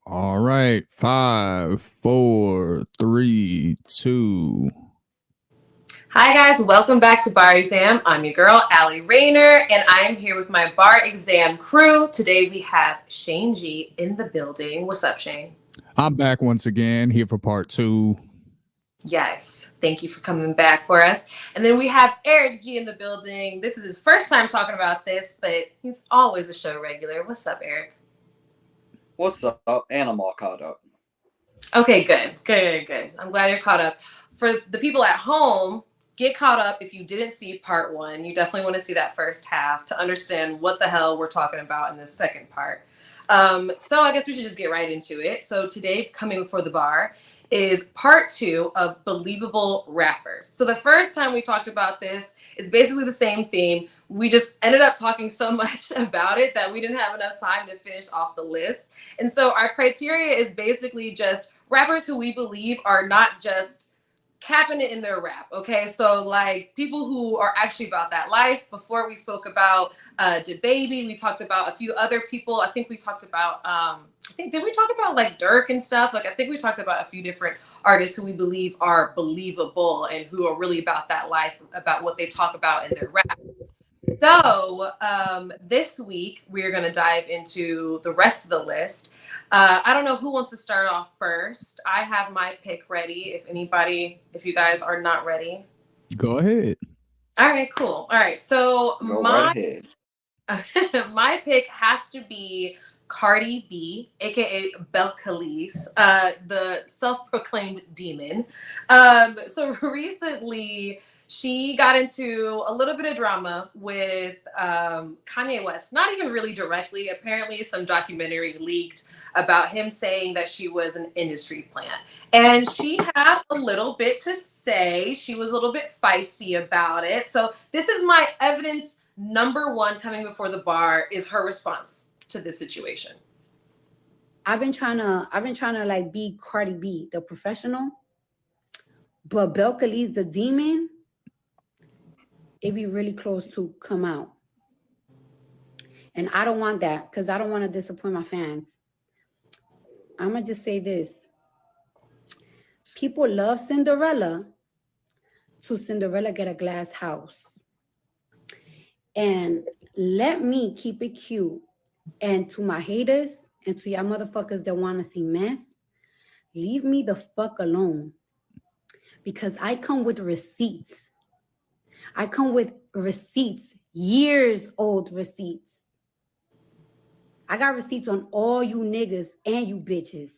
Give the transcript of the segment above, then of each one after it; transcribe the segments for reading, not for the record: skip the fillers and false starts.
All right. 5, 4, 3, 2. Hi guys, welcome back to Bar Exam. I'm your girl, Allie Rayner, and I am here with my bar exam crew. Today we have Shane G in the building. What's up, Shane? I'm back once again here for part 2. Yes, thank you for coming back for us. And then we have Eric G in the building. This is his first time talking about this, but he's always a show regular. What's up, Eric? What's up? And I'm all caught up. Okay, good. I'm glad you're caught up. For the people at home, get caught up if you didn't see part one. You definitely want to see that first half to understand what the hell we're talking about in this second part. So I guess we should just get right into it. So today, coming before the bar, is part two of Believable Rappers. So the first time we talked about this, it's basically the same theme. We just ended up talking so much about it that we didn't have enough time to finish off the list. And so our criteria is basically just rappers who we believe are not just capping it in their rap. Okay, so like people who are actually about that life. Before we spoke about DaBaby, we talked about a few other people. I think we talked about did we talk about like Dirk and stuff? Like I think we talked about a few different artists who we believe are believable and who are really about that life, about what they talk about in their rap. So this week we're going to dive into the rest of the list. I don't know who wants to start off first. I have my pick ready. If you guys are not ready. Go ahead. All right, cool. All right, so Go right ahead. my pick has to be Cardi B, aka Belcalis, the self-proclaimed demon. So recently, she got into a little bit of drama with Kanye West. Not even really directly. Apparently, some documentary leaked about him saying that she was an industry plant. And she had a little bit to say. She was a little bit feisty about it. So this is my evidence number one coming before the bar is her response to this situation. I've been trying to like be Cardi B, the professional, but Belcalis, the demon, it be really close to come out. And I don't want that because I don't want to disappoint my fans. I'm going to just say this. People love Cinderella to Cinderella get a glass house. And let me keep it cute. And to my haters and to y'all motherfuckers that want to see mess, leave me the fuck alone. Because I come with receipts. I come with receipts, years old receipts. I got receipts on all you niggas and you bitches.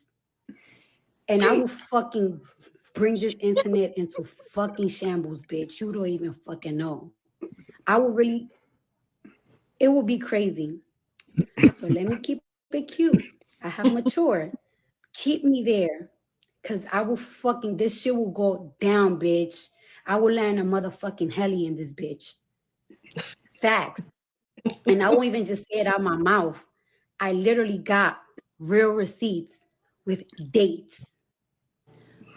And I will fucking bring this internet into fucking shambles, bitch. You don't even fucking know. It will be crazy. So let me keep it cute. I have matured. Keep me there. Cause I will fucking, this shit will go down, bitch. I will land a motherfucking heli in this bitch. Facts. And I won't even just say it out my mouth. I literally got real receipts with dates.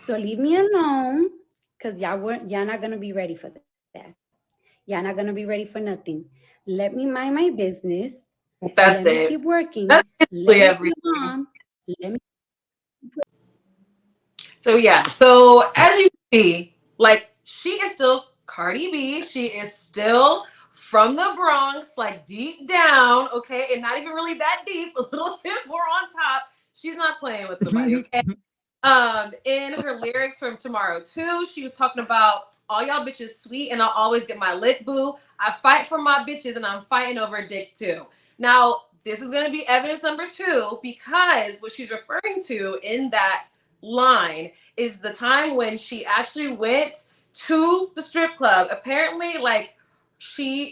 So leave me alone, because y'all not gonna be ready for that. Y'all not gonna be ready for nothing. Let me mind my business. Let That's me keep it. working. That's Let basically me be everything. mom. Let me. So yeah, so as you see, like she is still Cardi B. She is still from the Bronx, like deep down, okay, and not even really that deep, a little bit more on top. She's not playing with nobody, okay? In her lyrics from Tomorrow 2, she was talking about all y'all bitches sweet and I'll always get my lick, boo. I fight for my bitches and I'm fighting over dick too. Now, this is going to be evidence number two because what she's referring to in that line is the time when she actually went to the strip club. Apparently, like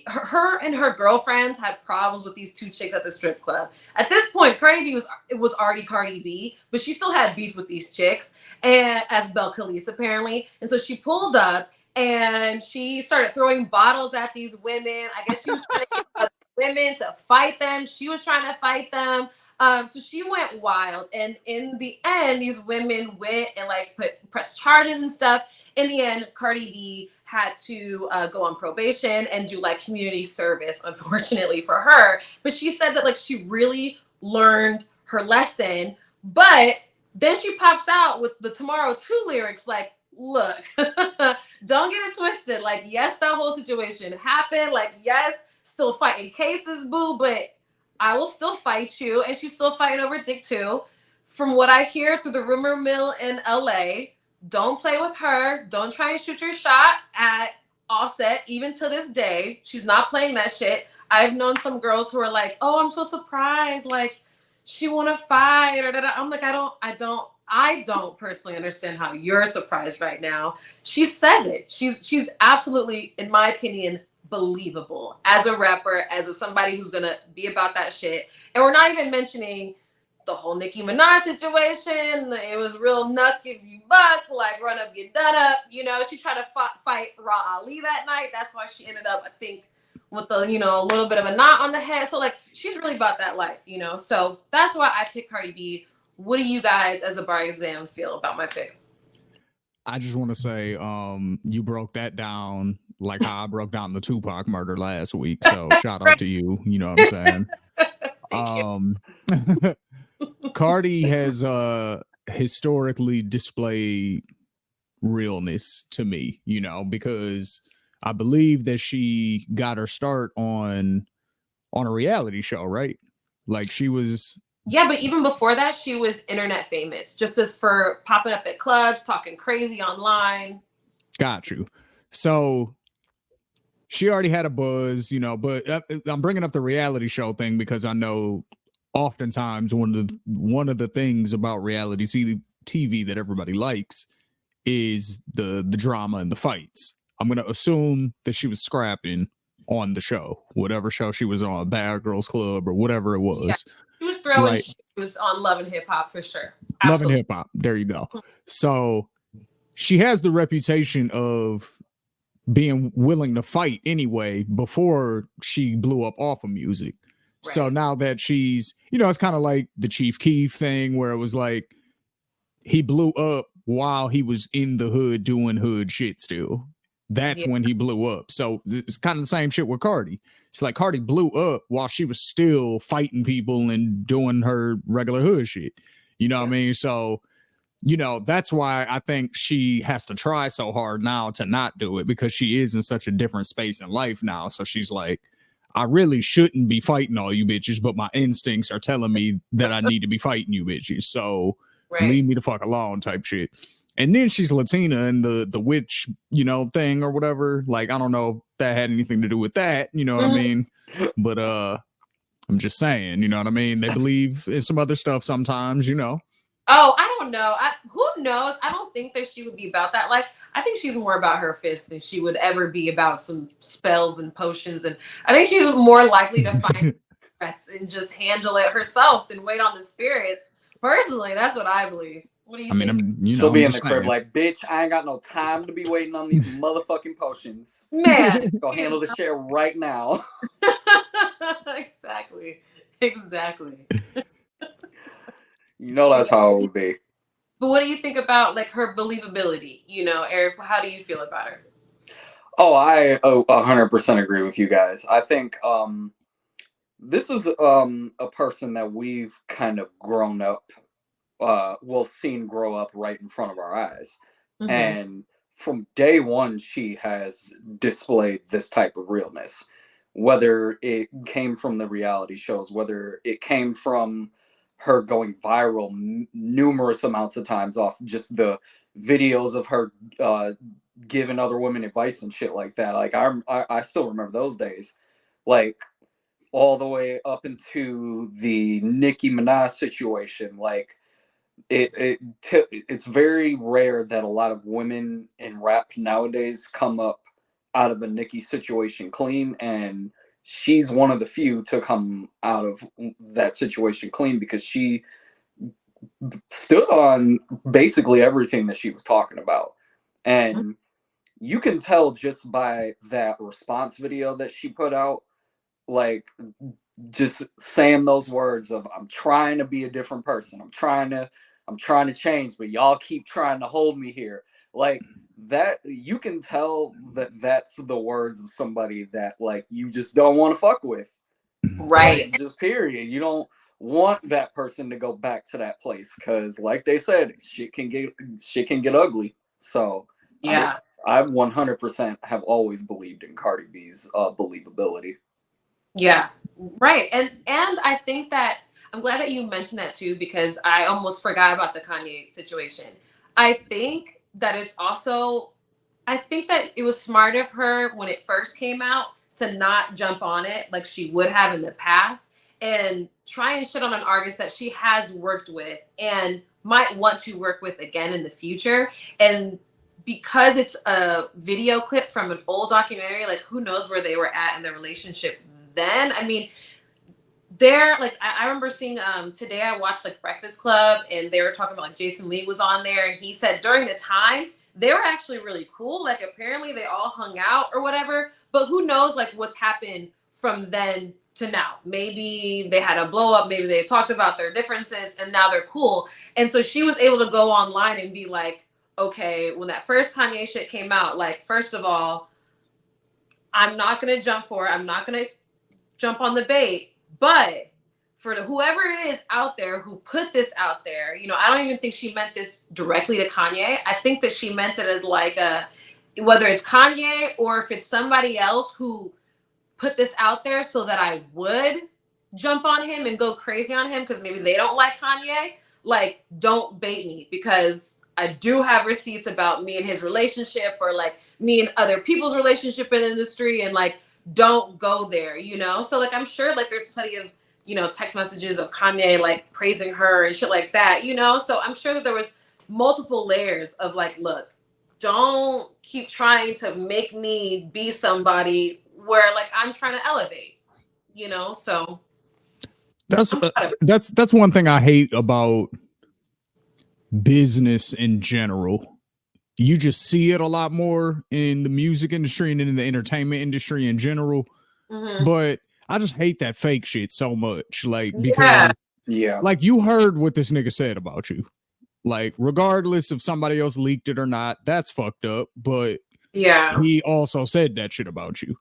her and her girlfriends had problems with these two chicks at the strip club. At this point, Cardi B was already Cardi B, but she still had beef with these chicks and as Belcalis apparently. And so she pulled up and she started throwing bottles at these women. I guess she was trying to get women to fight them. She was trying to fight them. So she went wild, and in the end, these women went and like press charges and stuff. In the end, Cardi B had to go on probation and do like community service, unfortunately for her. But she said that like she really learned her lesson. But then she pops out with the Tomorrow 2 lyrics like, look, don't get it twisted. Like, yes, that whole situation happened. Like, yes, still fighting cases, boo, but I will still fight you. And she's still fighting over Dick too. From what I hear through the rumor mill in LA, don't play with her. Don't try and shoot your shot at Offset. Even to this day, she's not playing that shit. I've known some girls who are like, oh, I'm so surprised. Like, she want to fight. I'm like, I don't personally understand how you're surprised right now. She says it. She's absolutely, in my opinion, believable as a rapper, as somebody who's gonna be about that shit. And we're not even mentioning the whole Nicki Minaj situation. It was real nuck if you buck, like run up, get done up. You know, she tried to fight Raw Ali that night. That's why she ended up, I think, with a little bit of a knot on the head. So like, she's really about that life, So that's why I picked Cardi B. What do you guys, as a bar exam, feel about my pick? I just want to say, you broke that down like how I broke down the Tupac murder last week. So shout out to you. You know what I'm saying? Cardi has historically displayed realness to me, because I believe that she got her start on a reality show, right? Like she was. Yeah, but even before that, she was internet famous, just as for popping up at clubs, talking crazy online. Got you. So she already had a buzz, but I'm bringing up the reality show thing because I know oftentimes one of the things about reality TV that everybody likes is the drama and the fights. I'm going to assume that she was scrapping on the show, whatever show she was on, Bad Girls Club or whatever it was. Yeah, she was throwing. Right. She was on Love and Hip Hop for sure. Absolutely. Love and Hip Hop. There you go. So she has the reputation of being willing to fight anyway before she blew up off of music. Right. So now that she's, it's kind of like the Chief Keef thing where it was like he blew up while he was in the hood doing hood shit still. That's when he blew up. So it's kind of the same shit with Cardi. It's like Cardi blew up while she was still fighting people and doing her regular hood shit. You know what I mean? So, that's why I think she has to try so hard now to not do it, because she is in such a different space in life now. So she's like, I really shouldn't be fighting all you bitches, but my instincts are telling me that I need to be fighting you bitches. So leave me the fuck alone type shit. And then she's Latina and the witch, thing or whatever. Like, I don't know if that had anything to do with that. You know what I mean? But I'm just saying, you know what I mean? They believe in some other stuff sometimes, Oh, I don't know. Who knows? I don't think that she would be about that. Like, I think she's more about her fist than she would ever be about some spells and potions. And I think she's more likely to find stress and just handle it herself than wait on the spirits. Personally, that's what I believe. What do you think? She'll be in the crib like, bitch, I ain't got no time to be waiting on these motherfucking potions. Man. Go handle the shit right now. Exactly. That's how it would be. But what do you think about like her believability? Eric, how do you feel about her? Oh, I 100% agree with you guys. I think this is a person that we've kind of grown up, seen grow up right in front of our eyes. Mm-hmm. And from day one, she has displayed this type of realness, whether it came from the reality shows, whether it came from her going viral numerous amounts of times off just the videos of her giving other women advice and shit like that. Like I still remember those days, like all the way up into the Nicki Minaj situation. Like it's very rare that a lot of women in rap nowadays come up out of a Nicki situation clean, and she's one of the few to come out of that situation clean because she stood on basically everything that she was talking about. And you can tell just by that response video that she put out, like just saying those words of, I'm trying to be a different person. I'm trying to change, but y'all keep trying to hold me here. Like that, you can tell that that's the words of somebody that like you just don't want to fuck with. Right. Like, just period. You don't want that person to go back to that place because, like they said, shit can get ugly. So Yeah. I 100% have always believed in Cardi B's believability. Yeah, right. And I think that I'm glad that you mentioned that too, because I almost forgot about the Kanye situation. I think that it's also, I think that it was smart of her when it first came out to not jump on it like she would have in the past and try and shit on an artist that she has worked with and might want to work with again in the future. And because it's a video clip from an old documentary, like who knows where they were at in their relationship then. I mean, they're like, I remember seeing today I watched like Breakfast Club and they were talking about like Jason Lee was on there and he said during the time they were actually really cool. Like apparently they all hung out or whatever, but who knows like what's happened from then to now. Maybe they had a blow up, maybe they talked about their differences and now they're cool. And so she was able to go online and be like, okay, when that first Kanye shit came out, like first of all, I'm not gonna jump for it. I'm not gonna jump on the bait, but for whoever it is out there who put this out there, you know, I don't even think she meant this directly to Kanye. I think that she meant it as like whether it's Kanye or if it's somebody else who put this out there so that I would jump on him and go crazy on him because maybe they don't like Kanye. Like, don't bait me because I do have receipts about me and his relationship or like me and other people's relationship in the industry and like, don't go there, you know? So like, I'm sure like there's plenty of, you know, text messages of Kanye like praising her and shit like that, you know? So I'm sure that there was multiple layers of like, look, don't keep trying to make me be somebody where like I'm trying to elevate, you know? So that's one thing I hate about business in general. You just see it a lot more in the music industry and in the entertainment industry in general. mm-hmm. But I just hate that fake shit so much. Like, because like you heard what this nigga said about you. Like, regardless if somebody else leaked it or not, that's fucked up. But he also said that shit about you.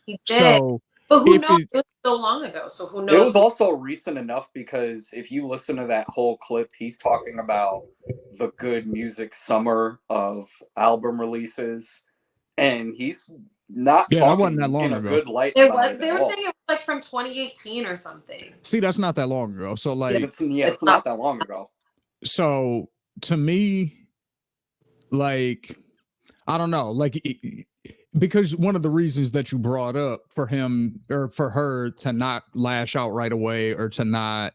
He did. So, but who knows? It was so long ago. So who knows? It was also recent enough because if you listen to that whole clip, he's talking about the good music summer of album releases, and he's not talking that wasn't that long in a ago. good light. They were saying it was like from 2018 or something. See, that's not that long ago. So like, it's not that long ago. So to me, like, I don't know, like. Because one of the reasons that you brought up for him or for her to not lash out right away or to not,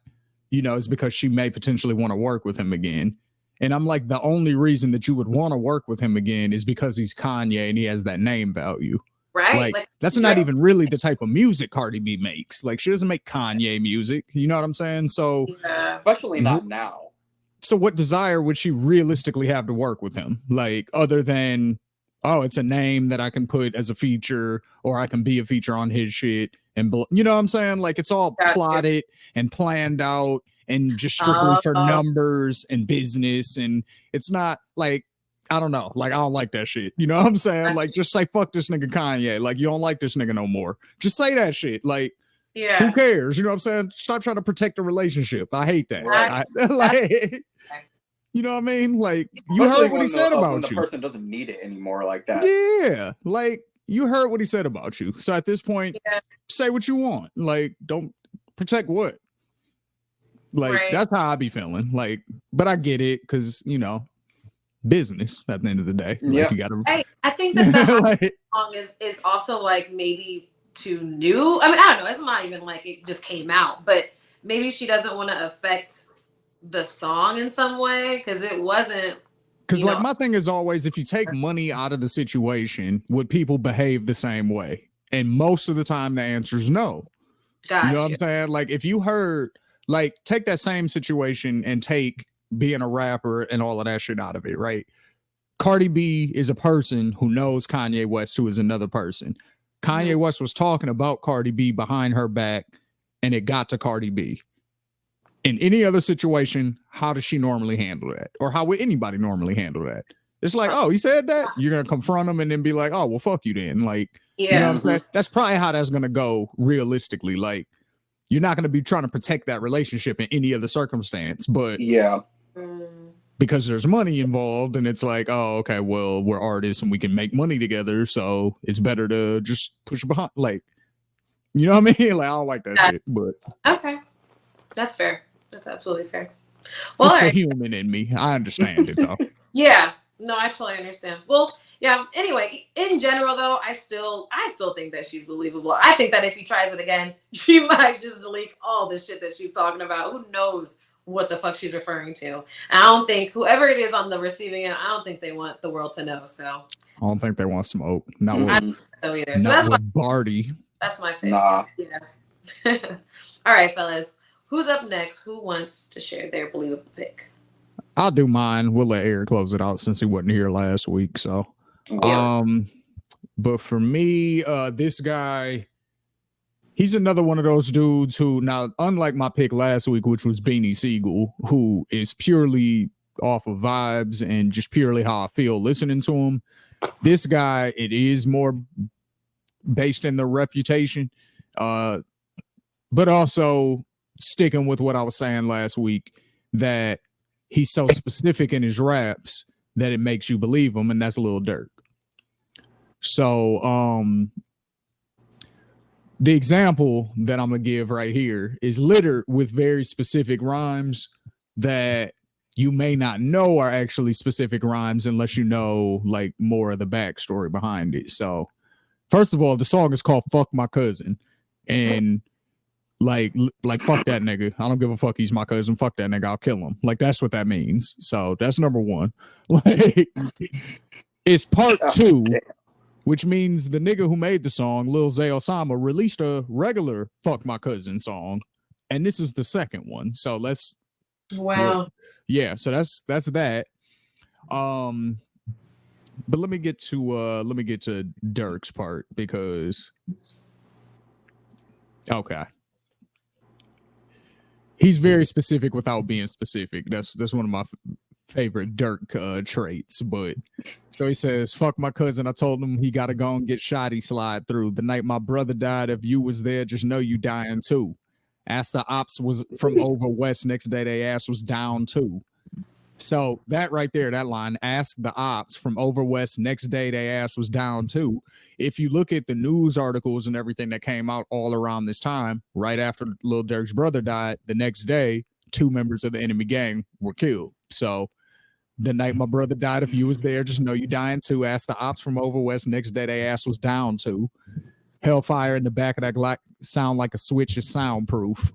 you know, is because she may potentially want to work with him again. And I'm like, the only reason that you would want to work with him again is because he's Kanye and he has that name value. Right. Like that's not even really the type of music Cardi B makes. Like she doesn't make Kanye music. You know what I'm saying? So especially not now. So what desire would she realistically have to work with him? Like other than, oh, it's a name that I can put as a feature or I can be a feature on his shit. And, you know what I'm saying? Like it's all plotted and planned out and just strictly for numbers and business. And it's not like, I don't know. Like, I don't like that shit. You know what I'm saying? Like, just say, fuck this nigga Kanye. Like, you don't like this nigga no more. Just say that shit. Like, who cares? You know what I'm saying? Stop trying to protect the relationship. I hate that. Like, you know what I mean? Like you heard what he said about when you. The person doesn't need it anymore like that. Yeah, like you heard what he said about you. So at this point, say what you want. Like, don't protect what. Like that's how I be feeling. Like, but I get it because you know, business at the end of the day. Like you gotta. I think that like, song is also like maybe too new. I mean, I don't know. It's not even like it just came out, but maybe she doesn't want to affect the song in some way because it wasn't. Because like my thing is always, if you take money out of the situation, would people behave the same way? And most of the time the answer is no. Gotcha. You know what I'm saying? Like if you heard, like take that same situation and take being a rapper and all of that shit out of it, right? Cardi B is a person who knows Kanye West, who is another person. Kanye West was talking about Cardi B behind her back and it got to Cardi B. In any other situation, how does she normally handle that? Or how would anybody normally handle that? It's like, oh, he said that? You're going to confront him and then be like, oh, well, fuck you then. Like, you know what I'm saying? That's probably how that's going to go realistically. Like, you're not going to be trying to protect that relationship in any other circumstance. But yeah, because there's money involved, and it's like, oh, okay, well, we're artists and we can make money together, so it's better to just push behind. Like, you know what I mean? Like, I don't like that shit. But okay, that's fair. That's absolutely fair. Well, just all the right. human in me. I understand it though. Yeah, no, I totally understand. Well, yeah. Anyway, in general, though, I still think that she's believable. I think that if he tries it again, she might just delete all the shit that she's talking about. Who knows what the fuck she's referring to? And I don't think whoever it is on the receiving end, I don't think they want the world to know. So I don't think they want smoke. Not with, I don't think so either. So not that's with Barty. that's my pick. nah. Yeah. All right, fellas. Who's up next? Who wants to share their believable pick? I'll do mine. We'll let Eric close it out since he wasn't here last week. So, but for me, this guy, he's another one of those dudes who, now, unlike my pick last week, which was Beanie Siegel, who is purely off of vibes and just purely how I feel listening to him. This guy, it is more based in the reputation, but also sticking with what I was saying last week, that he's so specific in his raps that it makes you believe him, and that's Lil Durk. So the example that I'm gonna give right here is littered with very specific rhymes that you may not know are actually specific rhymes unless you know like more of the backstory behind it. So first of all, the song is called Fuck My Cousin, and like fuck that nigga. I don't give a fuck. He's my cousin. Fuck that nigga. I'll kill him. Like, that's what that means. So that's number one. Like, it's part two, which means the nigga who made the song, Lil Zay Osama, released a regular Fuck My Cousin song, and this is the second one. So let's yeah, so that's that. But let me get to Durk's part, because okay, he's very specific without being specific. That's one of my favorite Durk traits. But so he says, fuck my cousin. I told him he got to go and get shot. He slide through. The night my brother died, if you was there, just know you dying too. Asked the ops was from over west. Next day, they ass was down too. So that right there, that line, ask the ops from over west. Next day, they ass was down too. If you look at the news articles and everything that came out all around this time, right after Lil Durk's brother died, the next day, 2 members of the enemy gang were killed. So the night my brother died, if you was there, just know you dying too. Ask the ops from over west. Next day, they ass was down too. Hellfire in the back of that Glock sound like a switch is soundproof.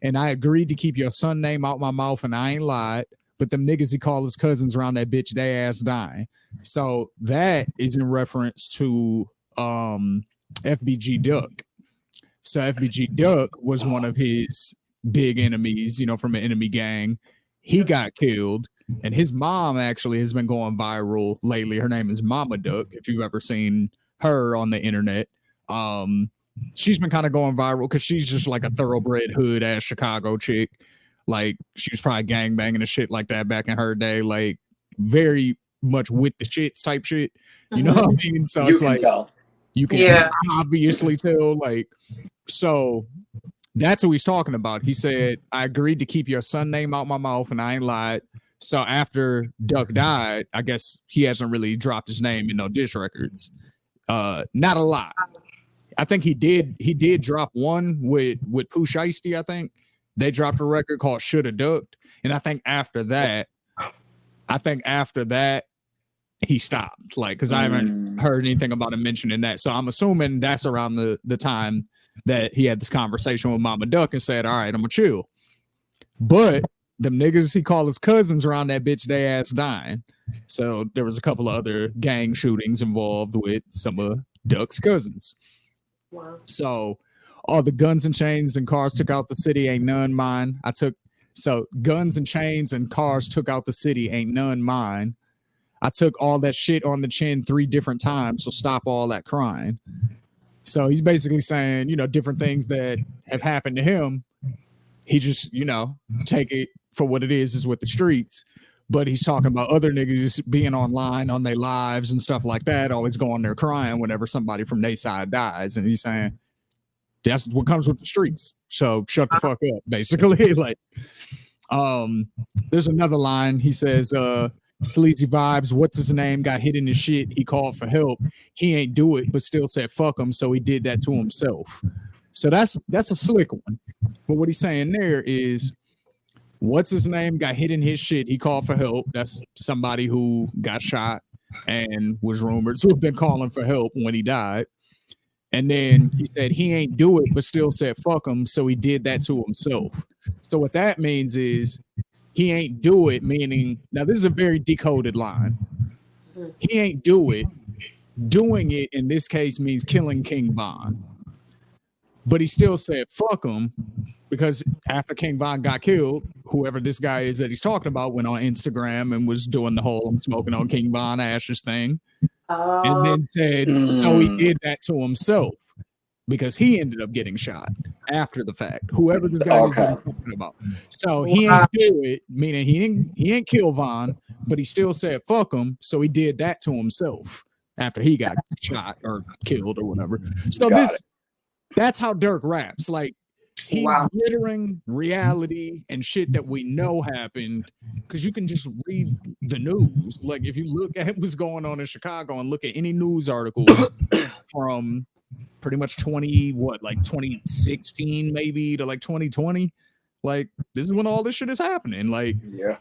And I agreed to keep your son name out my mouth, and I ain't lied. But them niggas he call his cousins around that bitch, they ass dying. So that is in reference to FBG Duck. So FBG Duck was one of his big enemies, you know, from an enemy gang. He got killed, and his mom actually has been going viral lately. Her name is Mama Duck, if you've ever seen her on the internet. She's been kind of going viral because she's just like a thoroughbred hood ass Chicago chick. Like, she was probably gangbanging and shit like that back in her day, like very much with the shits type shit. You know what I mean? So You it's can like tell. you can obviously tell. Like, so that's who he's talking about. He said, I agreed to keep your son name out my mouth, and I ain't lied. So after Duck died, I guess he hasn't really dropped his name in no diss records. Not a lot. I think he did drop one with Pooh Shiesty, I think. They dropped a record called Shoulda Ducked. And I think after that, he stopped. Like, because I haven't heard anything about him mentioning that. So I'm assuming that's around the time that he had this conversation with Mama Duck and said, all right, I'm gonna chill. But them niggas he called his cousins around that bitch, they ass dying. So there was a couple of other gang shootings involved with some of Duck's cousins. Wow. So all the guns and chains and cars took out the city, ain't none mine. So guns and chains and cars took out the city, ain't none mine. I took all that shit on the chin 3 different times, so stop all that crying. So he's basically saying, you know, different things that have happened to him. He just, you know, take it for what it is with the streets. But he's talking about other niggas being online on their lives and stuff like that, always going there crying whenever somebody from their side dies. And he's saying, that's what comes with the streets. So shut the fuck up, basically. Like, there's another line. He says, sleazy vibes, what's his name? Got hit in the shit. He called for help. He ain't do it, but still said fuck him. So he did that to himself. So that's a slick one. But what he's saying there is, what's his name? Got hit in his shit. He called for help. That's somebody who got shot and was rumored to have been calling for help when he died. And then he said he ain't do it, but still said fuck him. So he did that to himself. So what that means is he ain't do it, meaning, now this is a very decoded line. He ain't do it. Doing it in this case means killing King Von. But he still said fuck him because after King Von got killed, whoever this guy is that he's talking about went on Instagram and was doing the whole I'm smoking on King Von ashes thing. And then said, so he did that to himself because he ended up getting shot after the fact. Whoever this guy is talking about. So he ain't do it, meaning he ain't kill Von, but he still said fuck him. So he did that to himself after he got shot or killed or whatever. So that's how Dirk raps. Like, he's littering reality and shit that we know happened because you can just read the news. Like, if you look at what's going on in Chicago and look at any news articles from pretty much 2016 maybe to like 2020, like, this is when all this shit is happening. Like, yeah,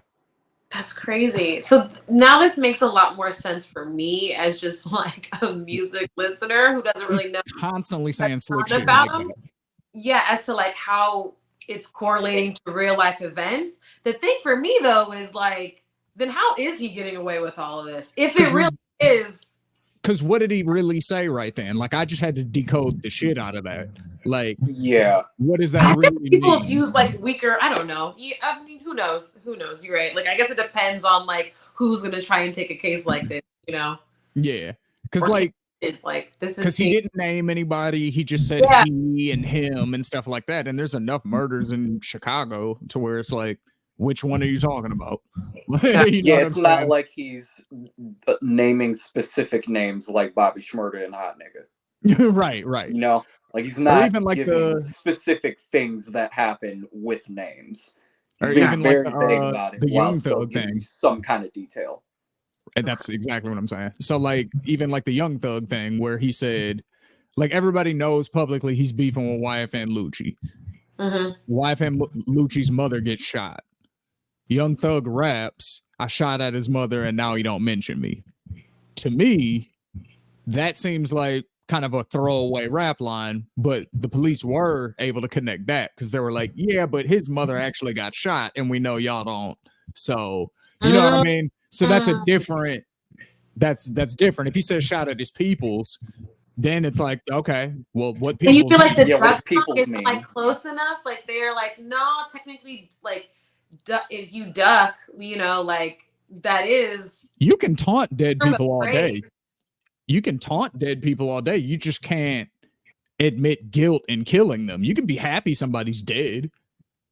that's crazy. So now this makes a lot more sense for me as just like a music listener who doesn't really know constantly saying slick shit about like him. that. Yeah, as to like how it's correlating to real life events. The thing for me though is like, then how is he getting away with all of this? If it really is. Because what did he really say right then? Like, I just had to decode the shit out of that. Like, yeah, what does that really people mean? use like weaker, I don't know. I mean, who knows? You're right. Like, I guess it depends on like who's gonna try and take a case like this, you know? Yeah. Because like, it's like this is because he didn't name anybody, he just said he and him and stuff like that. And there's enough murders in Chicago to where it's like, which one are you talking about? It's not like he's naming specific names like Bobby Shmurda and Hot Nigga. right. You know, like he's not even like giving specific things that happen with names. He's or being even very like vague about it the while Young still Thug giving thing. some kind of detail. And that's exactly what I'm saying. So like, even like the Young Thug thing where he said, like, everybody knows publicly he's beefing with YFN Lucci. YFN Lucci's mother gets shot. Young Thug raps, I shot at his mother and now he don't mention me. To me, that seems like kind of a throwaway rap line, but the police were able to connect that because they were like, yeah, but his mother actually got shot and we know y'all don't. So, you know what I mean? So that's a different, that's different. If he says shot at his peoples, then it's like, okay, well, what people? And you feel like the duck people is like close enough? Like they're like, no, technically, like if you duck, you know, like that is. You can taunt dead people all day. You can taunt dead people all day. You just can't admit guilt in killing them. You can be happy somebody's dead.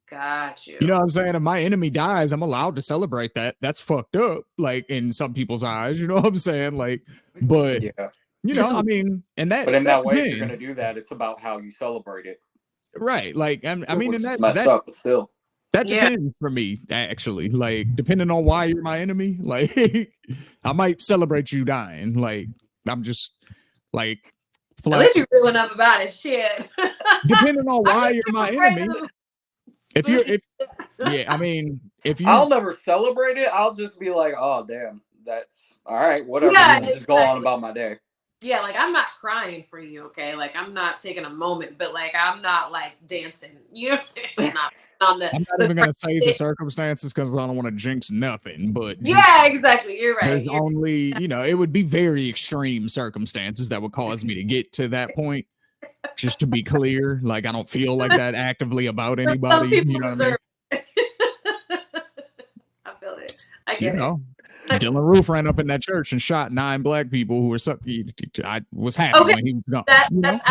Got you. You know what I'm saying? If my enemy dies, I'm allowed to celebrate that. That's fucked up, like in some people's eyes. You know what I'm saying? Like, but you know, I mean, and that. But in that way, if you're gonna do that, it's about how you celebrate it, right? Like, I mean, and that messed up, but still. That depends for me, actually. Like, depending on why you're my enemy, like, I might celebrate you dying. Like, I'm just like, at least you're real enough about it. Shit. Depending on why you're my enemy. I mean, if you, I'll never celebrate it. I'll just be like, oh damn, that's all right, whatever. Yeah, just go on about my day. Yeah, like I'm not crying for you, okay? Like I'm not taking a moment, but like I'm not like dancing. You know, I'm not even gonna say the circumstances because I don't want to jinx nothing. But yeah, exactly. You're right. There's only, you know, it would be very extreme circumstances that would cause me to get to that point. Just to be clear, like I don't feel like that actively about anybody. Some people you know what I mean? I feel it. I get it. Dylan Roof ran up in that church and shot 9 black people who were I was happy when he was gone.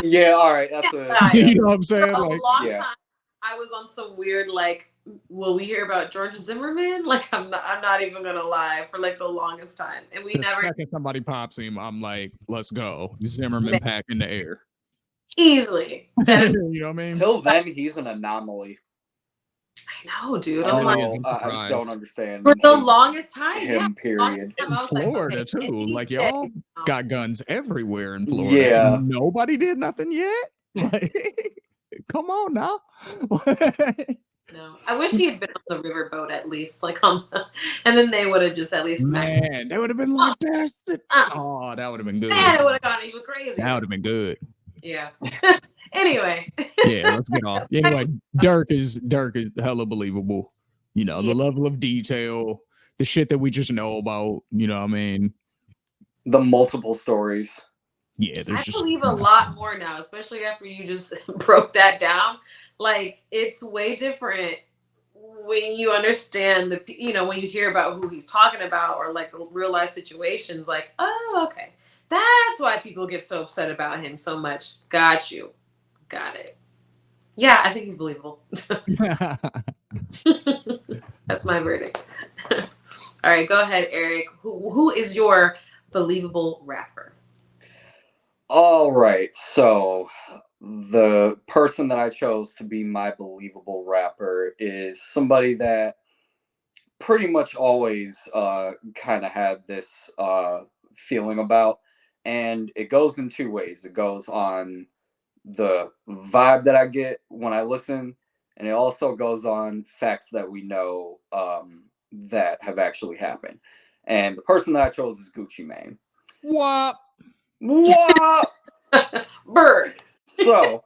Yeah, all right. That's you know what I'm saying? For a long time, I was on some weird like, will we hear about George Zimmerman? Like I'm not even gonna lie, for like the longest time, and we never. Second somebody pops him, I'm like, let's go, Zimmerman pack in the air. Easily. You know what I mean? Till then, he's an anomaly. I know, dude. I I'm know like, he is. I'm I just don't surprised. understand for the longest time, him. Period. I In was like, Florida okay, too. he's Like dead. y'all got guns everywhere in Florida. Yeah. And nobody did nothing yet. Like, come on now. No, I wish he had been on the riverboat at least, like on the, and then they would have just at least smacked him. Man, they would have been like, that's the oh, that would have been good. Man, it would have gone even crazier. That would have been good. Yeah. Anyway. Yeah, let's get off. Anyway, Dirk is hella believable. You know, Yeah. the level of detail, the shit that we just know about, you know what I mean? The multiple stories. Yeah, there's I just believe a lot more now, especially after you just broke that down. Like, it's way different when you understand the, you know, when you hear about who he's talking about or like the real life situations, like, oh, okay. That's why people get so upset about him so much. Got you. Got it. Yeah, I think he's believable. That's my verdict. All right, go ahead, Eric. Who is your believable rapper? All right, so the person that I chose to be my believable rapper is somebody that pretty much always kind of had this feeling about, and it goes in two ways. It goes on the vibe that I get when I listen, and it also goes on facts that we know that have actually happened. And the person that I chose is Gucci Mane. what? What? Bird. So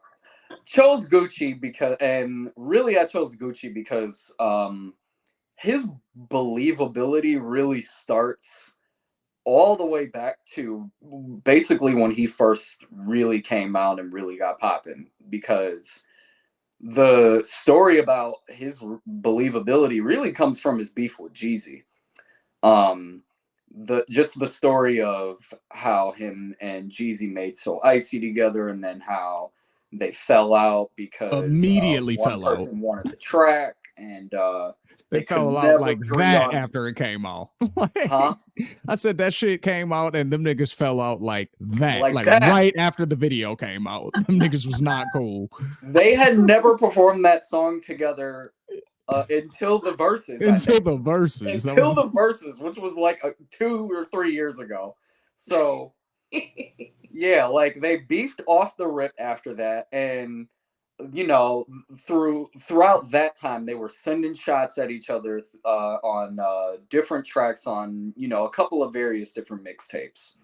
chose Gucci because, and really I chose Gucci because his believability really starts all the way back to basically when he first really came out and really got popping, because the story about his believability really comes from his beef with Jeezy. The story of how him and Jeezy made So Icy together, and then how they fell out because Immediately one fell out. person wanted the track, and They could fell out never like agree that on- after it came out. Huh? I said that shit came out and them niggas fell out like that. Like Like that. right after the video came out. Them niggas was not cool. They had never performed that song together until the verses. Until the verses. Until the verses, which was like 2 or 3 years ago. So yeah, like they beefed off the rip after that, and you know, throughout that time they were sending shots at each other on different tracks on, you know, a couple of various different mixtapes.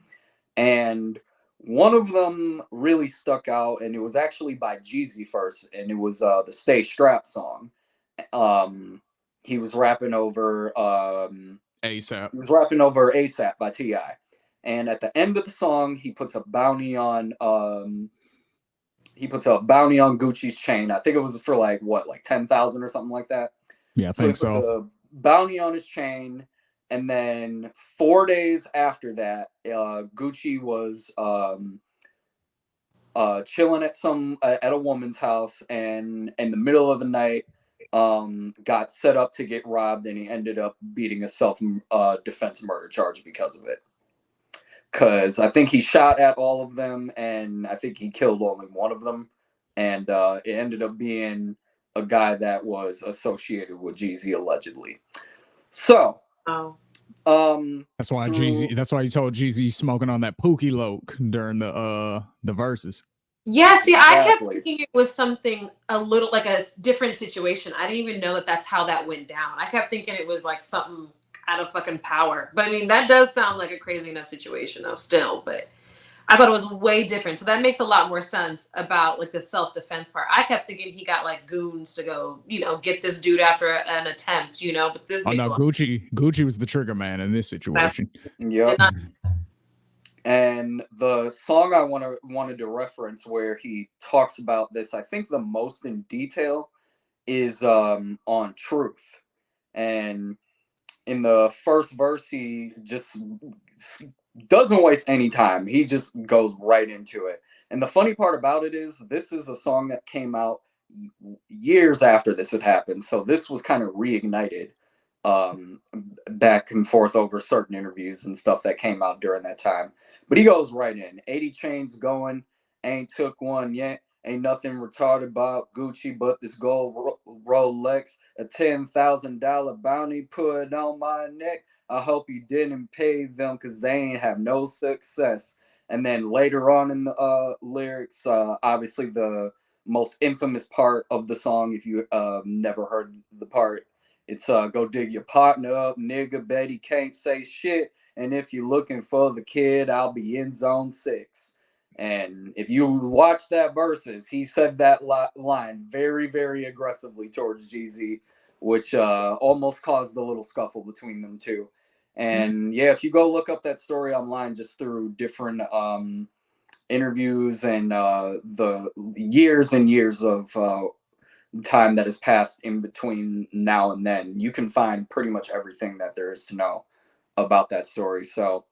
And one of them really stuck out, and it was actually by Jeezy first, and it was the Stay Strapped song. He was rapping over ASAP. He was rapping over ASAP by T.I. And at the end of the song, he puts a bounty on Gucci's chain. I think it was for like 10,000 or something like that. Yeah, I So he think puts so. a bounty on his chain, and then 4 days after that, Gucci was chilling at a woman's house, and in the middle of the night, got set up to get robbed, and he ended up beating a self defense murder charge because of it. Because I think he shot at all of them, and I think he killed only one of them, and it ended up being a guy that was associated with Jeezy allegedly. So, that's why Jeezy. That's why he told Jeezy smoking on that Pookie Loke during the verses. Yeah, see, I kept Exactly. thinking it was something a little like a different situation. I didn't even know that that's how that went down. I kept thinking it was like something out of fucking power. But I mean, that does sound like a crazy enough situation though still, but I thought it was way different. So that makes a lot more sense about like the self-defense part. I kept thinking he got like goons to go, you know, get this dude after an attempt, you know, but this Oh makes no, a lot Gucci was the trigger man in this situation. Yep. not- And the song I wanted to reference where he talks about this, I think the most in detail, is on Truth. And in the first verse, he just doesn't waste any time. He just goes right into it. And the funny part about it is this is a song that came out years after this had happened. So this was kind of reignited back and forth over certain interviews and stuff that came out during that time. But he goes right in. 80 chains going, ain't took one yet. Ain't nothing retarded about Gucci but this gold Rolex, a $10,000 bounty put on my neck. I hope you didn't pay them because they ain't have no success. And then later on in the lyrics, obviously the most infamous part of the song, if you never heard the part, it's go dig your partner up, nigga. Bet he can't say shit. And if you're looking for the kid, I'll be in zone 6. And if you watch that verses, he said that line very, very aggressively towards Jeezy, which almost caused a little scuffle between them two. And yeah, if you go look up that story online just through different interviews and the years and years of time that has passed in between now and then, you can find pretty much everything that there is to know about that story. So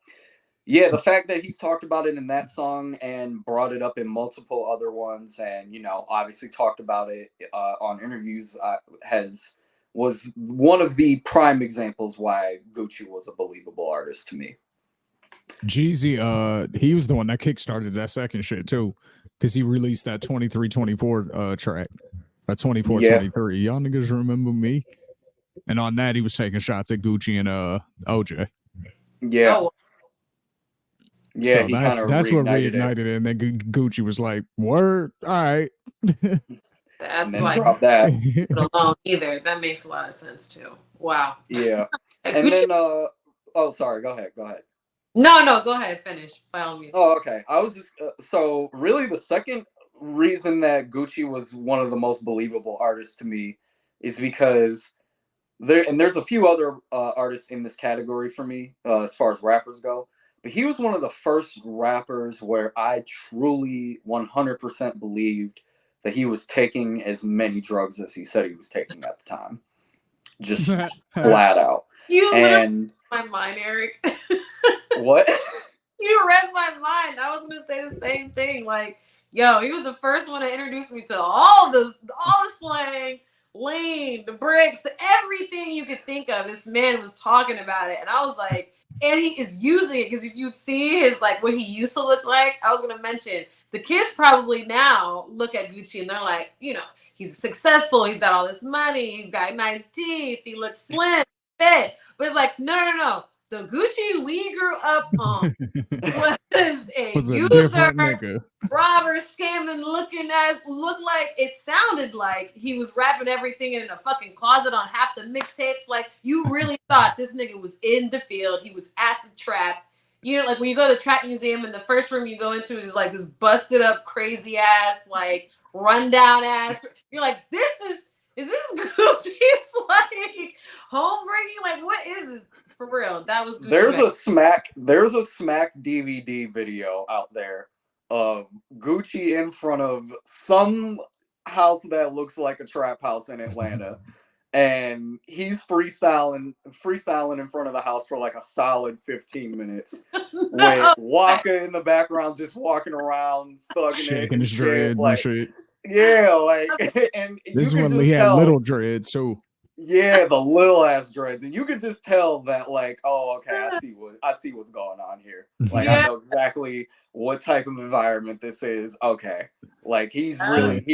yeah, the fact that he's talked about it in that song and brought it up in multiple other ones, and obviously talked about it on interviews, was one of the prime examples why Gucci was a believable artist to me. Jeezy, he was the one that kickstarted that second shit too, because he released that 23-24 track, 24-23. Y'all niggas remember me? And on that, he was taking shots at Gucci and OJ. Yeah. Oh, Yeah, so that's what reignited it. And then Gucci was like, "Word, all right." That's and why drop that alone either. That makes a lot of sense too. Wow. Yeah. And Gucci... then oh, sorry, go ahead. No, go ahead, finish. By all means. Oh, okay. I was just so really the second reason that Gucci was one of the most believable artists to me is because there's a few other artists in this category for me as far as rappers go, but he was one of the first rappers where I truly 100% believed that he was taking as many drugs as he said he was taking at the time, just flat out. You literally read my mind, Eric. What? You read my mind. I was gonna say the same thing. Like, yo, he was the first one to introduce me to all the slang, lean, the bricks, everything you could think of. This man was talking about it, and I was like, and he is using it because if you see his like what he used to look like, I was gonna mention the kids probably now look at Gucci and they're like, he's successful, he's got all this money, he's got nice teeth, he looks slim, fit, but it's like no. The Gucci we grew up on was a user, robber, scamming, looked like it sounded like he was wrapping everything in a fucking closet on half the mixtapes. Like you really thought this nigga was in the field. He was at the trap. Like when you go to the trap museum and the first room you go into is like this busted up, crazy ass, like rundown ass. You're like, is this Gucci's like home bringing? Like, what is this? For real, that was Gucci. There's a Smack DVD video out there of Gucci in front of some house that looks like a trap house in Atlanta, and he's freestyling in front of the house for like a solid 15 minutes with Waka in the background just walking around thugging shaking his dreads and shit. Yeah, like and this is when he had little dreads too. Yeah, the little ass dreads, and you could just tell that, like, oh, okay, I see what's going on here. Like, I know exactly what type of environment this is. Okay, like he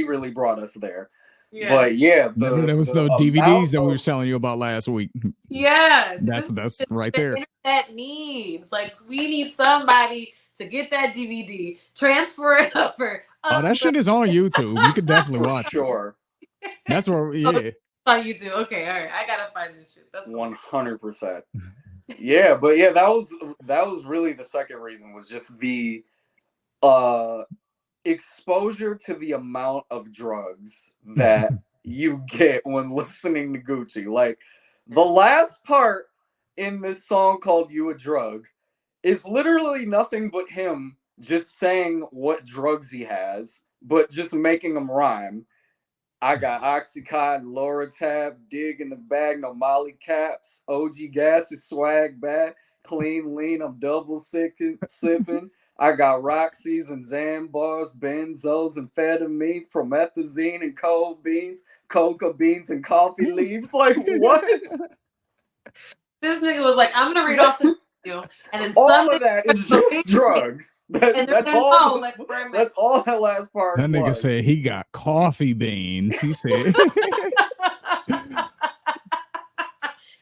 really brought us there. Yeah. But yeah, there was no DVDs that we were telling you about last week. Yes, that's right there. Internet needs we need somebody to get that DVD, transfer it over. Oh, that shit is on YouTube. You could definitely watch. Sure. That's where on YouTube. Okay, all right. I gotta find this shit. That's 100%. Yeah, but yeah, that was really the second reason, was just the exposure to the amount of drugs that you get when listening to Gucci. Like the last part in this song called "You a Drug" is literally nothing but him just saying what drugs he has, but just making them rhyme. I got Oxycontin, Loratab, dig in the bag, no Molly caps, OG gas is swag bad, clean lean, I'm double sipping. I got Roxy's and Xanbars, benzos, amphetamines, promethazine and cold beans, coca beans and coffee leaves. Like what? This nigga was like, I'm gonna read off the you, and then all someday of that is believe just me, drugs. and they're That's gonna all. know, like, where am I? That's all that last part That nigga was. said he got coffee beans. He said,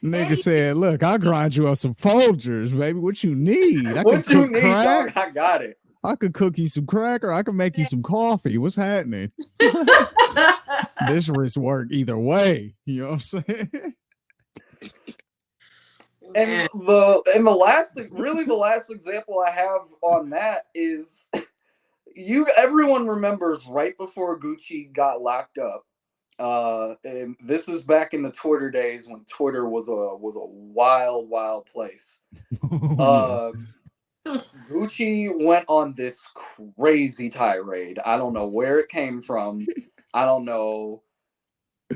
nigga Hey. said, look, I'll grind you up some Folgers, baby. What you need? I What can you cook need, crack. dog? I got it. I could cook you some crack, or I can make you some coffee. What's happening? This wrist work either way. You know what I'm saying? And the last the last example I have on that is everyone remembers right before Gucci got locked up. And this is back in the Twitter days when Twitter was a wild place. Gucci went on this crazy tirade. I don't know where it came from. I don't know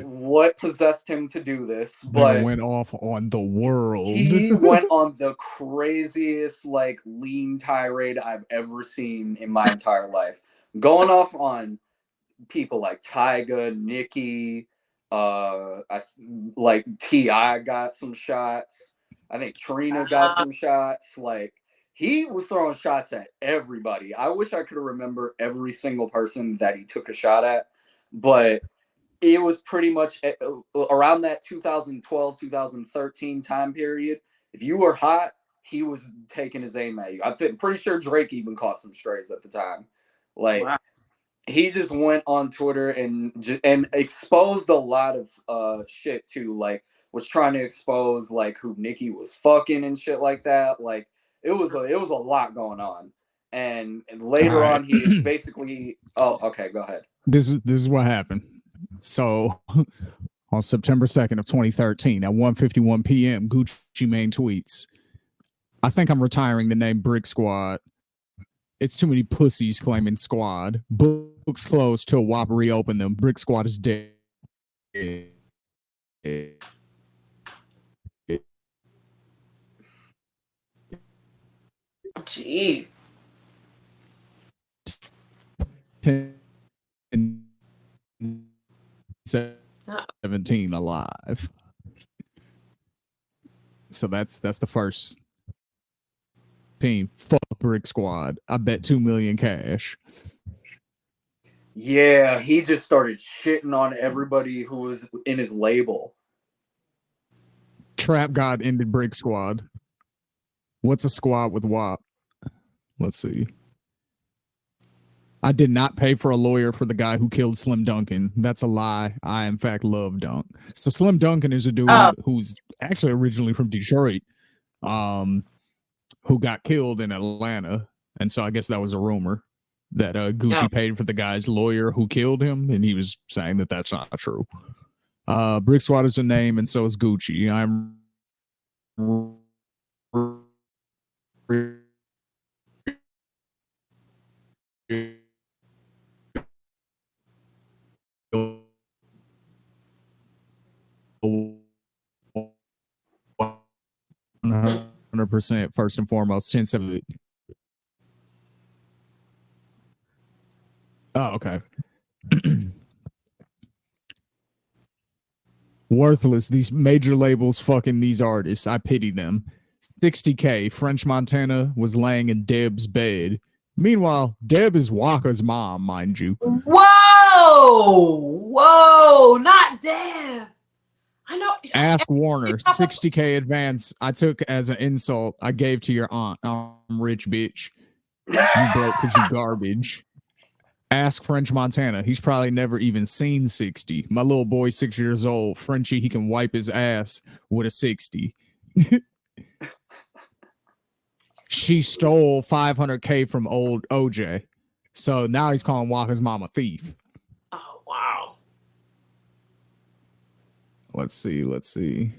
what possessed him to do this, but went off on the world. He went on the craziest like lean tirade I've ever seen in my entire life, going off on people like Tyga, Nicki, like T.I. got some shots. I think Trina got some shots. Like, he was throwing shots at everybody. I wish I could remember every single person that he took a shot at, but it was pretty much around that 2012, 2013 time period. If you were hot, he was taking his aim at you. I'm pretty sure Drake even caught some strays at the time. Like, wow. He just went on Twitter and exposed a lot of shit too. Like, was trying to expose like who Nicki was fucking and shit like that. Like, it was a lot going on. And later on, he basically. Oh, okay, go ahead. This is what happened. So on September 2nd of 2013 at 1:51 p.m., Gucci Mane tweets, I think I'm retiring the name Brick Squad. It's too many pussies claiming squad. Books closed till WAP reopen them. Brick Squad is dead. Jeez. 17 alive. So that's the first team. Fuck Brick Squad. I bet 2 million cash. Yeah, he just started shitting on everybody who was in his label. Trap God ended Brick Squad. What's a squad with WAP? Let's see. I did not pay for a lawyer for the guy who killed Slim Duncan. That's a lie. I, in fact, love Dunk. So Slim Duncan is a dude who's actually originally from Detroit, who got killed in Atlanta. And so I guess that was a rumor that Gucci paid for the guy's lawyer who killed him. And he was saying that that's not true. Brick Squad is a name, and so is Gucci. I'm %, first and foremost, 10-7. Oh, okay. Worthless. These major labels fucking these artists. I pity them. 60K. French Montana was laying in Deb's bed. Meanwhile, Deb is Waka's mom, mind you. Whoa, not Deb. I know. Ask Warner. 60K advance I took as an insult I gave to your aunt. I'm rich, bitch. You broke because you garbage. Ask French Montana. He's probably never even seen 60. My little boy, 6 years old. Frenchie, he can wipe his ass with a 60. She stole 500K from old OJ. So now he's calling Waka's mom a thief. Oh, wow. Let's see.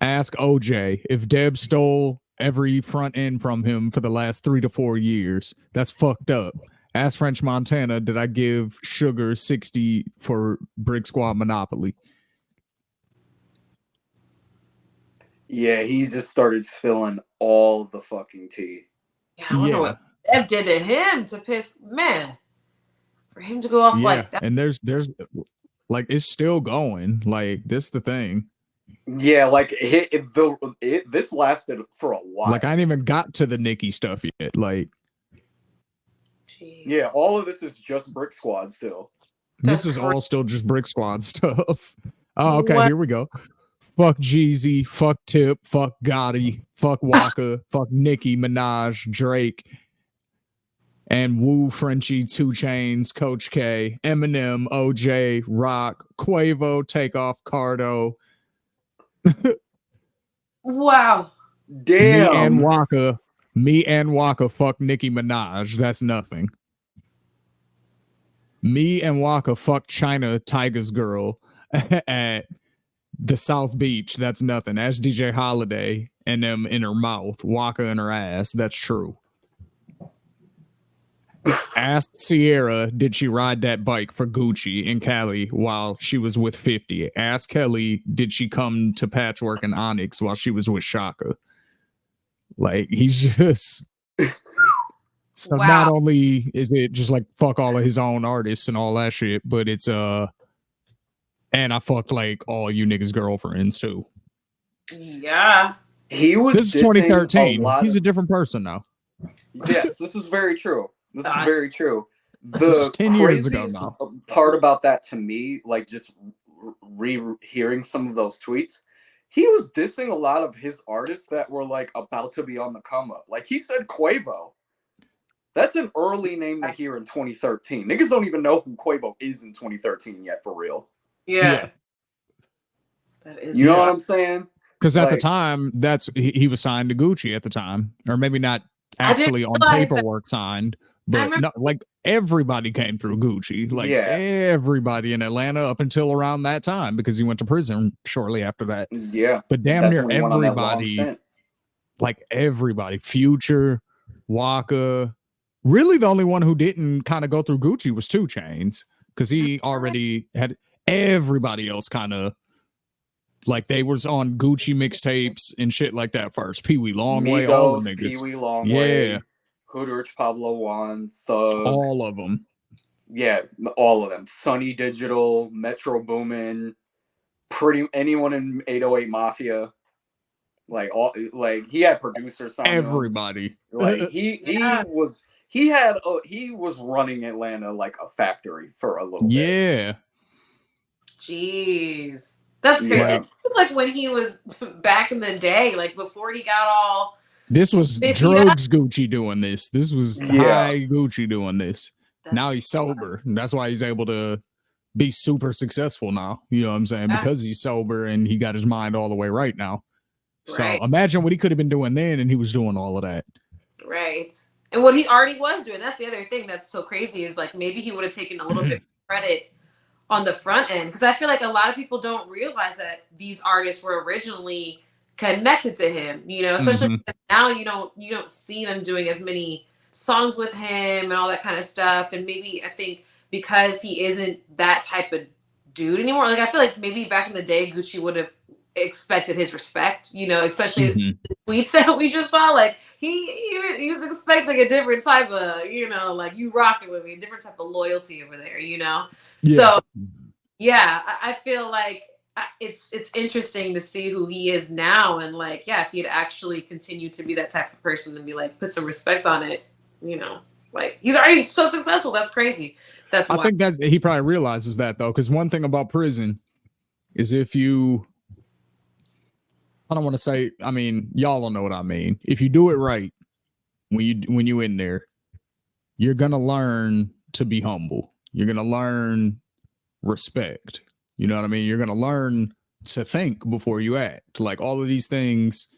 Ask OJ if Deb stole every front end from him for the last 3 to 4 years. That's fucked up. Ask French Montana, did I give Sugar 60 for Brick Squad Monopoly? Yeah, he just started spilling all the fucking tea. Yeah, I wonder what Deb did to him to piss, man, for him to go off like that. And there's like, it's still going. Like, this the thing. Yeah, like this lasted for a while. Like I ain't even got to the Nicki stuff yet. Like, Jeez. Yeah, all of this is just Brick Squad still. this That's is all still just Brick Squad stuff. Oh, okay, What? here we go. Fuck Jeezy, fuck Tip, fuck Gotti, fuck Waka, fuck Nicki Minaj, Drake, and Wu, Frenchie, 2 Chainz, Coach K, Eminem, OJ, Rock, Quavo, Takeoff, Cardo, Wow. Damn. me and Waka fuck Nicki Minaj. That's nothing. Me and Waka fuck China Tiger's girl at the South Beach. That's nothing. That's DJ Holiday and them in her mouth, Waka in her ass. That's true. Ask Sierra, did she ride that bike for Gucci in Cali while she was with 50? Ask Kelly, did she come to Patchwork and Onyx while she was with Shaka? Like, he's just... So Wow. not only is it just like fuck all of his own artists and all that shit, but it's and I fucked like all you niggas' girlfriends too. Yeah. He was This is dissing 2013. a He's a lot different person now. Yes, this is very true. This is God. very true. This was The 10 years ago craziest now. part about that to me, like just hearing some of those tweets, he was dissing a lot of his artists that were like about to be on the come up. Like he said Quavo. That's an early name to hear in 2013. Niggas don't even know who Quavo is in 2013 yet, for real. Yeah. That is. You know what I'm saying? Because at the Like- time, he was signed to Gucci at the time, or maybe not I didn't actually on realize paperwork signed, but remember- no, like everybody came through Gucci, like Yeah. everybody in Atlanta up until around that time because he went to prison shortly after that. Yeah. But damn That's near when he went on that long everybody, stint. like everybody, Future, Waka. Really, the only one who didn't kind of go through Gucci was 2 Chainz because he already had everybody else kind of like they was on Gucci mixtapes and shit like that first. Pee Wee Longway, all the Migos, niggas, Pee Wee Longway, Yeah. Hoodrich, Pablo Juan, Thug, all of them. yeah, all of them. Sunny Digital, Metro Boomin, anyone in 808 Mafia, like he had producers on him. Everybody. Like Yeah. he was running Atlanta like a factory for a little bit. Yeah. Jeez. That's crazy. Yeah. It's like when he was back in the day, like before he got all. This was 50 drugs Gucci doing this. This was Yeah. high Gucci doing this. That's- Now he's sober. And that's why he's able to be super successful now. You know what I'm saying? Yeah. Because he's sober and he got his mind all the way right now. So Right. imagine what he could have been doing then and he was doing all of that. Right. And what he already was doing. That's the other thing that's so crazy is like maybe he would have taken a little bit of credit on the front end. Because I feel like a lot of people don't realize that these artists were originally connected to him, you know, especially because now you don't see them doing as many songs with him and all that kind of stuff. And maybe I think because he isn't that type of dude anymore, like I feel like maybe back in the day Gucci would have expected his respect, you know, especially the tweets that we just saw. Like he was expecting a different type of, you know, like you rocking with me, a different type of loyalty over there, you know. Yeah. So yeah, I feel like it's interesting to see who he is now, and like, yeah, if he'd actually continue to be that type of person and be like, put some respect on it, you know, like he's already so successful. That's crazy. That's I why. think that he probably realizes that though, because one thing about prison is if you, I don't want to say, I mean, y'all don't know what I mean. If you do it right, when you in there, you're gonna learn to be humble. You're gonna learn respect. You know what I mean? You're gonna learn to think before you act. Like all of these things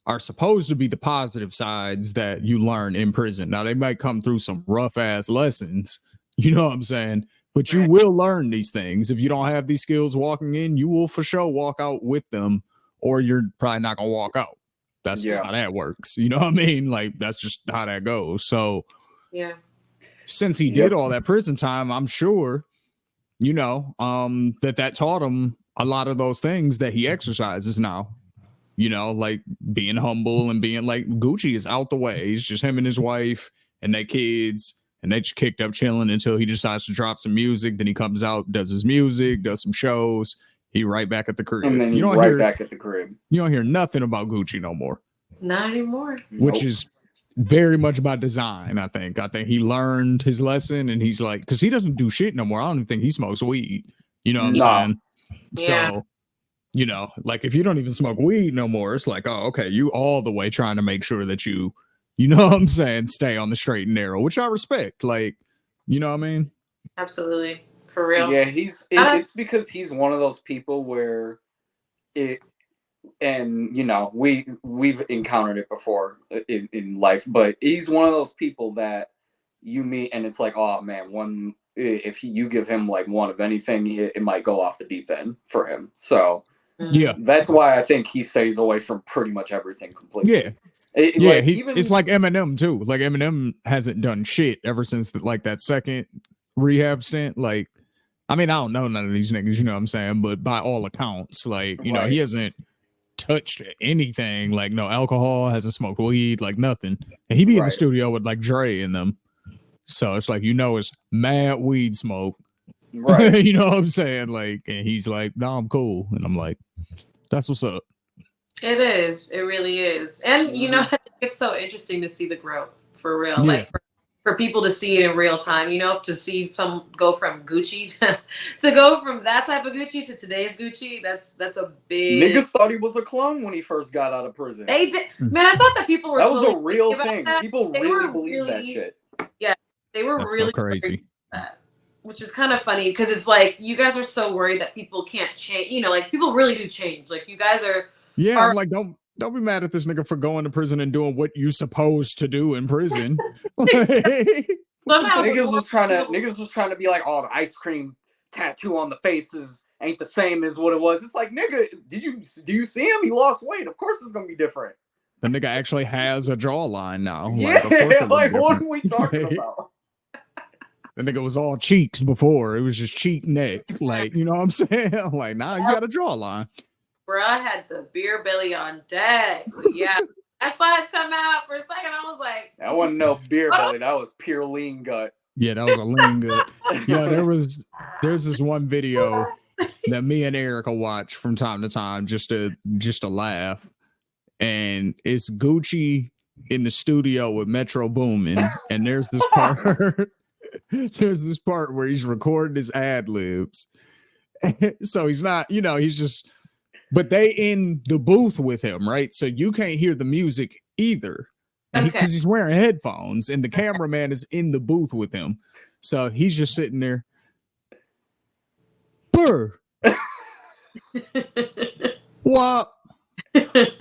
are supposed to be the positive sides that you learn in prison. Now they might come through some rough ass lessons. You know what I'm saying? But you will learn these things. If you don't have these skills walking in, you will for sure walk out with them, or you're probably not gonna walk out. That's how that works. You know what I mean? Like that's just how that goes. So Yeah. since he did all that prison time, I'm sure, you know, that taught him a lot of those things that he exercises now. You know, like being humble and being like Gucci is out the way. It's just him and his wife and their kids, and they just kicked up chilling until he decides to drop some music. Then he comes out, does his music, does some shows. he right back at the crib. And then you he's don't right hear back at the crib. you don't hear nothing about Gucci no more, Not anymore. which Nope. is very much by design. I think he learned his lesson, and he's like, because he doesn't do shit no more. I don't even think he smokes weed. You know what I'm No. saying? Yeah. So, you know, like if you don't even smoke weed no more, it's like, oh, okay, you all the way trying to make sure that you know what I'm saying, stay on the straight and narrow, which I respect. Like, you know what I mean? Absolutely. For real. Yeah, it's because he's one of those people where and you know, we've encountered it before in life, but he's one of those people that you meet and it's like, oh man, if you give him like one of anything, it might go off the deep end for him. So Yeah, that's why I think he stays away from pretty much everything completely. yeah. Like, It's like Eminem too. Like Eminem hasn't done shit ever since that second rehab stint. Like, I mean, I don't know none of these niggas, you know what I'm saying? But by all accounts, like, you know, he hasn't touched anything, like no alcohol, hasn't smoked weed, like nothing. And he be in the studio with like Dre and them. So it's like, you know, it's mad weed smoke. Right. You know what I'm saying? Like, and he's like, no, I'm cool. And I'm like, that's what's up. It is. It really is. And, you know, I think it's so interesting to see the growth for real. Yeah. Like, for people to see it in real time, you know, to see some go from Gucci to go from that type of Gucci to today's Gucci. That's a big. Niggas thought he was a clone when he first got out of prison. They did. Man, I thought that people were. That was totally a real thing. that. People They really were believe that shit. Yeah, they were That's really so crazy. That, which is kind of funny because it's like you guys are so worried that people can't change. You know, like people really do change. Like you guys are. Yeah, I'm like, don't be mad at this nigga for going to prison and doing what you supposed to do in prison. Somehow niggas was trying to be like, oh, the ice cream tattoo on the face ain't the same as what it was. It's like, nigga, do you see him? He lost weight. Of course it's gonna be different. The nigga actually has a jawline now. Yeah, like what are we talking about? The nigga was all cheeks before. It was just cheek neck. Like, you know what I'm saying? Like, now he's got a jawline. Bro, I had the beer belly on deck. So yeah. I saw it come out for a second. I was like, that wasn't no beer belly. That was pure lean gut. Yeah, that was a lean gut. Yeah, there's this one video that me and Erica watch from time to time just to laugh. And it's Gucci in the studio with Metro Boomin. And there's this part where he's recording his ad libs. So he's not, you know, he's just, but they in the booth with him, right? So you can't hear the music either. Because he's wearing headphones and the cameraman is in the booth with him. So he's just sitting there. Burr. What?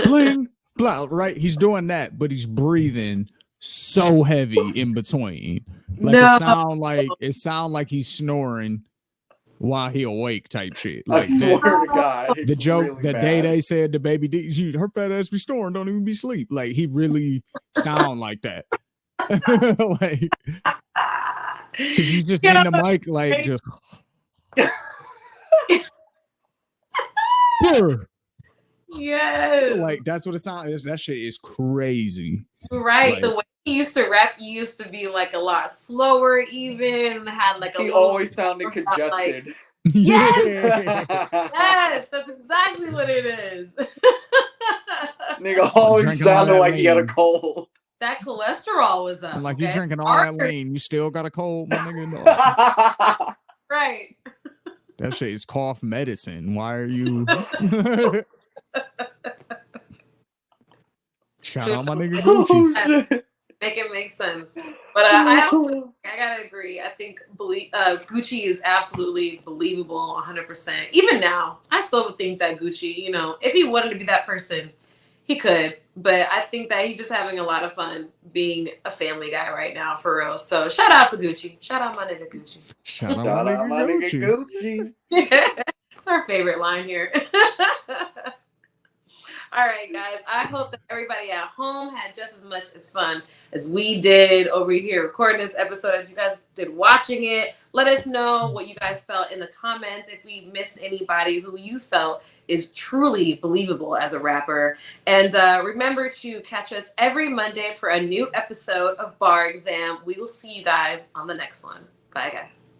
Bling. Blah, right? He's doing that, but he's breathing so heavy in between. Like it sound like he's snoring while he awake type shit. Like I swear to God, the joke really the bad. day they said to Baby D, her fat ass be snoring, don't even be sleep. Like he really sound like that. Like because he's just in the mic, like just yes. Like that's what it sounds. That shit is crazy. Right. Like, the way he used to rap, he used to be like a lot slower, even had like a he little always sounded congested. Like, yes, yes, that's exactly what it is. Nigga always sounded like he had a cold. That cholesterol was up. I'm like, okay? you drinking all that lean, you still got a cold, my nigga? No. Right. That shit is cough medicine. Why are you? Shout out my nigga Gucci. Make it make sense. But I gotta agree. I think Gucci is absolutely believable 100%. Even now, I still would think that Gucci, you know, if he wanted to be that person, he could. But I think that he's just having a lot of fun being a family guy right now, for real. So shout out to Gucci. Shout out my nigga Gucci. Shout out my nigga Gucci. It's our favorite line here. All right, guys. I hope that everybody at home had just as much as fun as we did over here recording this episode as you guys did watching it. Let us know what you guys felt in the comments. If we missed anybody who you felt is truly believable as a rapper. And remember to catch us every Monday for a new episode of Bar Exam. We will see you guys on the next one. Bye, guys.